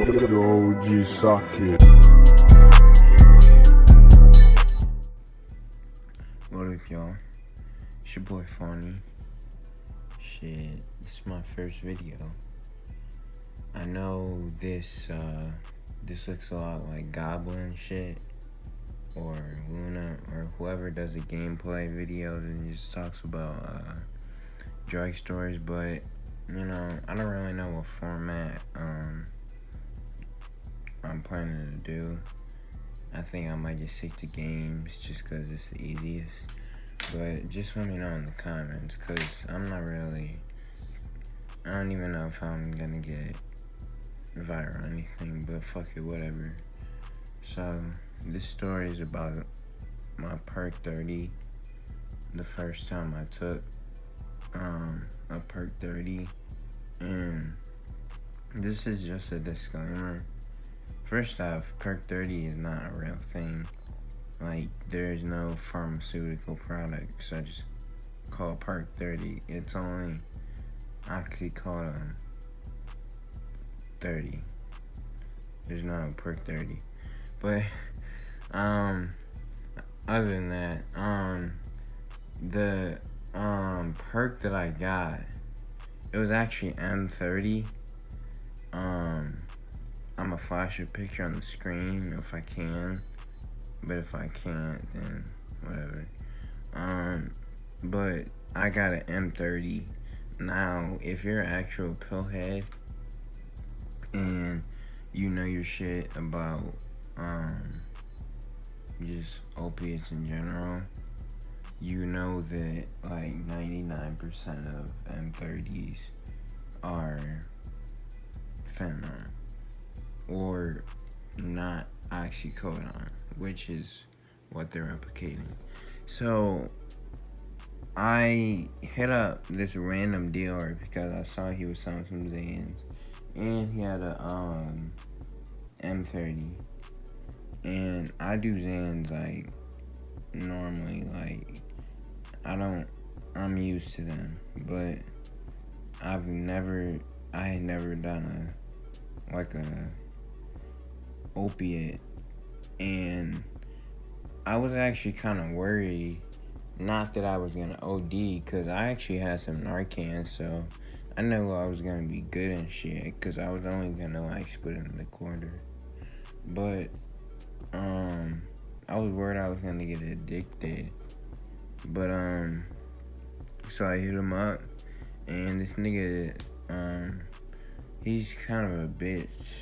OG socket. What up, y'all? It's your boy Fonny. Shit, this is my first video. I know this looks a lot like Goblin shit, or Luna, or whoever does a gameplay video and just talks about drug stories, but you know, I don't really know what format I'm planning to do. I think I might just stick to games just because it's the easiest. But just let me know in the comments, because I don't even know if I'm gonna get viral or anything, but fuck it, whatever. So, this story is about my perc 30. The first time I took a perc 30. And this is just a disclaimer. First off, perc 30 is not a real thing. Like, there's no pharmaceutical product such called perc 30. It's only oxycodone 30. There's no perc 30. But other than that, the perc that I got, it was actually M30. I'm gonna flash a picture on the screen if I can, but if I can't, then whatever. But I got an M30. Now, if you're an actual pillhead and you know your shit about just opiates in general, you know that like 99% of M30s are fentanyl or not oxycodone, which is what they're replicating. So I hit up this random dealer because I saw he was selling some Zans, and he had a M30, and I do Zans like normally, like I'm used to them, but I had never done a opiate, and I was actually kind of worried, not that I was gonna OD, because I actually had some Narcan, so I knew I was gonna be good and shit, because I was only gonna like split in the quarter, but I was worried I was gonna get addicted, but so I hit him up, and this nigga, he's kind of a bitch.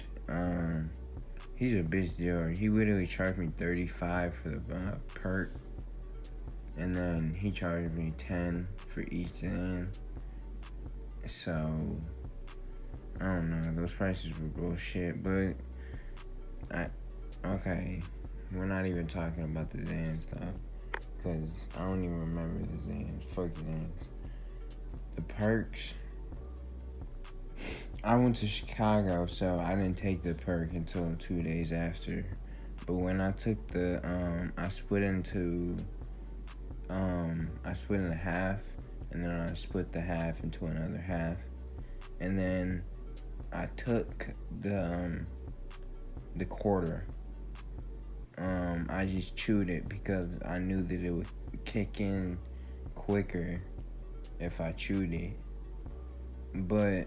He's a bitch dealer. He literally charged me $35 for the perk, and then he charged me $10 for each Zan. So I don't know. Those prices were bullshit. But okay, we're not even talking about the Zans though, because I don't even remember the Zans. Fuck Zans. The perks. I went to Chicago, so I didn't take the perk until 2 days after. But when I took the, I split in half, and then I split the half into another half, and then I took the quarter. I just chewed it because I knew that it would kick in quicker if I chewed it, but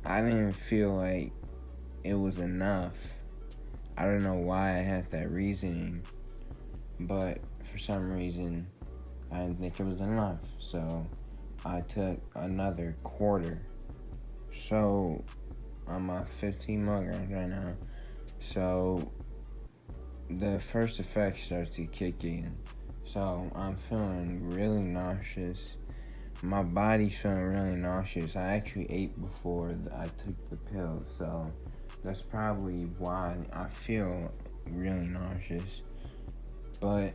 I didn't feel like it was enough. I don't know why I had that reasoning, but for some reason I didn't think it was enough, so I took another quarter. So I'm at 15 milligrams right now, so the first effect starts to kick in. So I'm feeling really nauseous. My body's feeling really nauseous. I actually ate before I took the pill, so that's probably why I feel really nauseous. But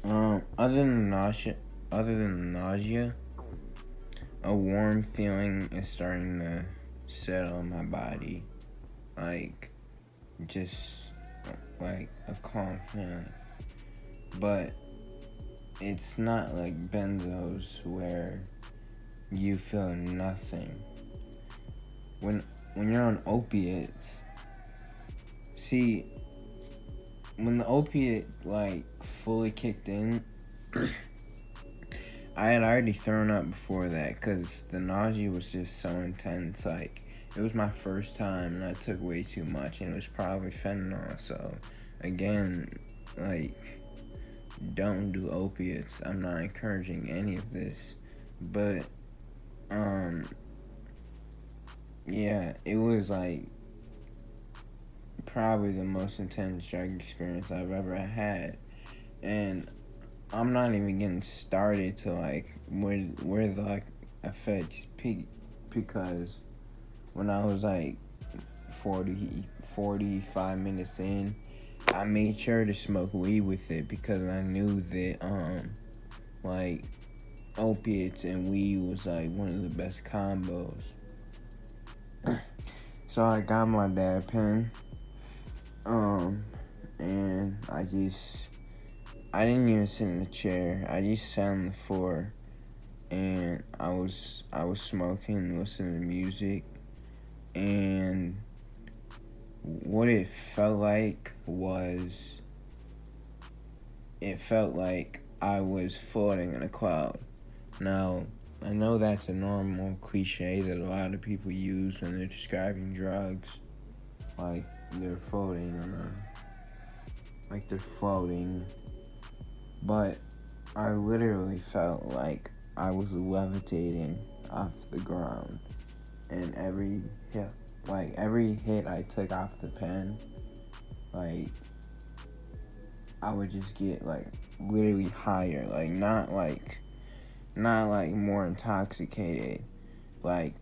other than nausea, a warm feeling is starting to settle in my body, like just like a calm feeling. But it's not like benzos where you feel nothing. When when you're on opiates, see, when the opiate like fully kicked in, I had already thrown up before that because the nausea was just so intense. Like, it was my first time and I took way too much, and it was probably fentanyl. So, again, like, don't do opiates. I'm not encouraging any of this. But, yeah, it was like probably the most intense drug experience I've ever had. And I'm not even getting started to like where the like effects peak, because when I was like 45 minutes in, I made sure to smoke weed with it because I knew that like opiates and weed was like one of the best combos. So I got my dad pen, and I didn't even sit in the chair. I just sat on the floor, and I was smoking, listening to music, and what it felt like was, it felt like I was floating in a cloud. Now, I know that's a normal cliche that a lot of people use when they're describing drugs, like they're floating like they're floating, but I literally felt like I was levitating off the ground, and every hit I took off the pen, like I would just get like literally higher, like not like more intoxicated, like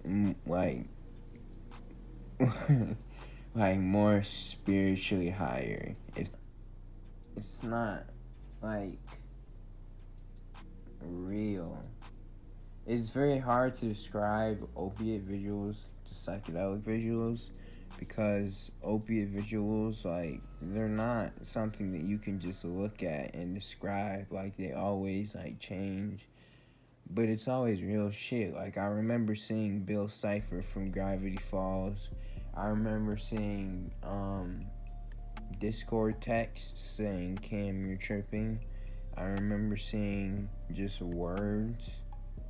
like more spiritually higher. If it's not like real. It's very hard to describe opiate visuals to psychedelic visuals, because opiate visuals, like, they're not something that you can just look at and describe. Like, they always like change, but it's always real shit. Like, I remember seeing Bill Cipher from Gravity Falls. I remember seeing Discord text saying, "Cam, you're tripping." I remember seeing just words,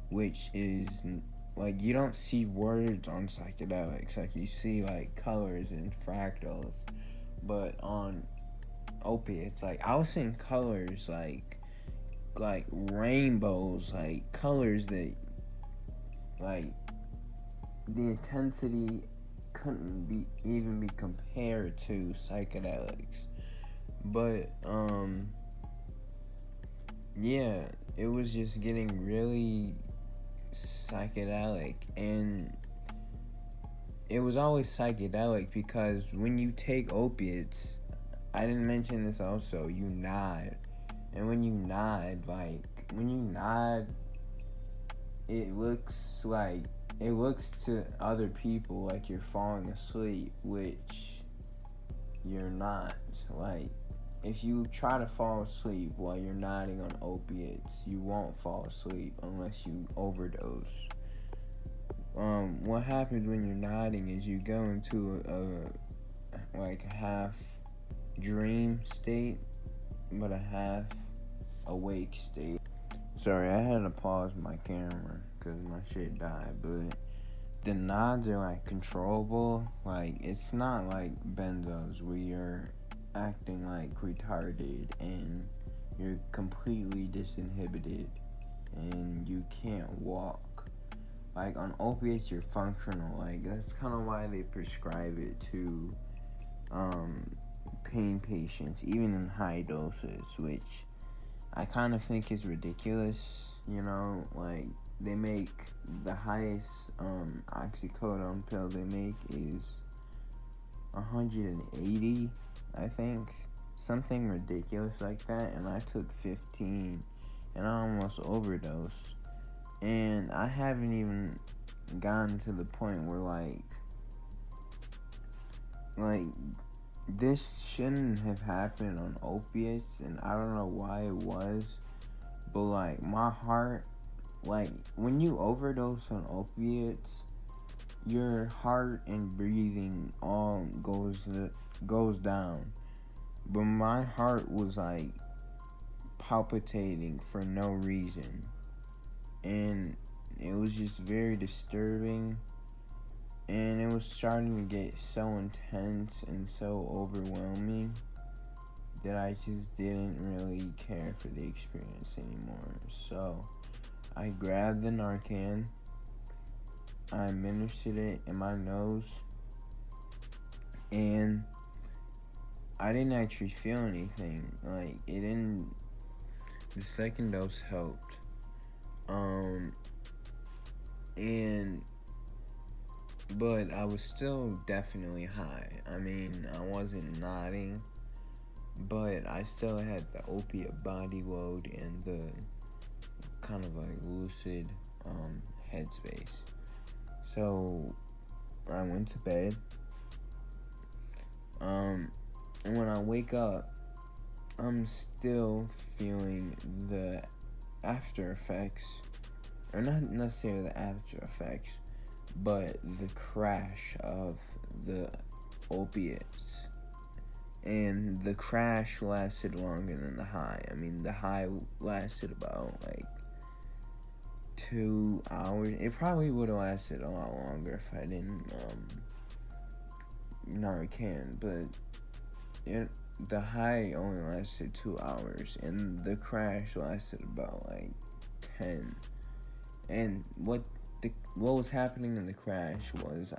which is like, you don't see words on psychedelics. Like, you see like colors and fractals, but on opiates, like, I was seeing colors like rainbows, like colors that like the intensity couldn't even be compared to psychedelics. But yeah, it was just getting really psychedelic, and it was always psychedelic because when you take opiates, I didn't mention this also, you nod. And when you nod, it looks to other people like you're falling asleep, which you're not. Like, if you try to fall asleep while you're nodding on opiates, you won't fall asleep unless you overdose. What happens when you're nodding is you go into a half dream state, but a half awake state. Sorry, I had to pause my camera because my shit died, but the nods are like controllable. Like, it's not like benzos where you're acting like retarded and you're completely disinhibited and you can't walk. Like, on opiates, you're functional. Like, that's kind of why they prescribe it to pain patients, even in high doses, which I kind of think is ridiculous. You know, like, they make the highest oxycodone pill they make is 180, I think, something ridiculous like that, and I took 15 and I almost overdosed. And I haven't even gotten to the point where like this shouldn't have happened on opiates, and I don't know why it was, but like my heart, like when you overdose on opiates, your heart and breathing all goes down. But my heart was like palpitating for no reason. And it was just very disturbing. And it was starting to get so intense and so overwhelming that I just didn't really care for the experience anymore. So I grabbed the Narcan, I administered it in my nose, and I didn't actually feel anything. Like, it didn't. The second dose helped. And but I was still definitely high. I mean, I wasn't nodding, but I still had the opiate body load and the kind of like lucid headspace. So I went to bed. And when I wake up, I'm still feeling the after effects, or not necessarily the after effects, but the crash of the opiates. And the crash lasted longer than the high. I mean, the high lasted about like 2 hours. It probably would have lasted a lot longer if I didn't Narcan, but the high only lasted 2 hours, and the crash lasted about like 10. And what was happening in the crash was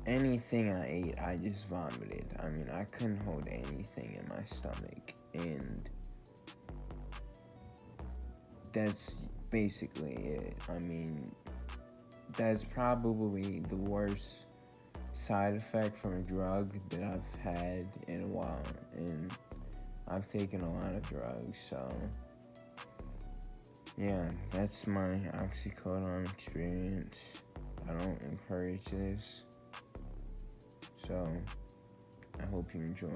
anything I ate, I just vomited. I mean, I couldn't hold anything in my stomach, and that's basically it. I mean, that's probably the worst side effect from a drug that I've had in a while, and I've taken a lot of drugs, so yeah, that's my oxycodone experience. I don't encourage this, so I hope you enjoy.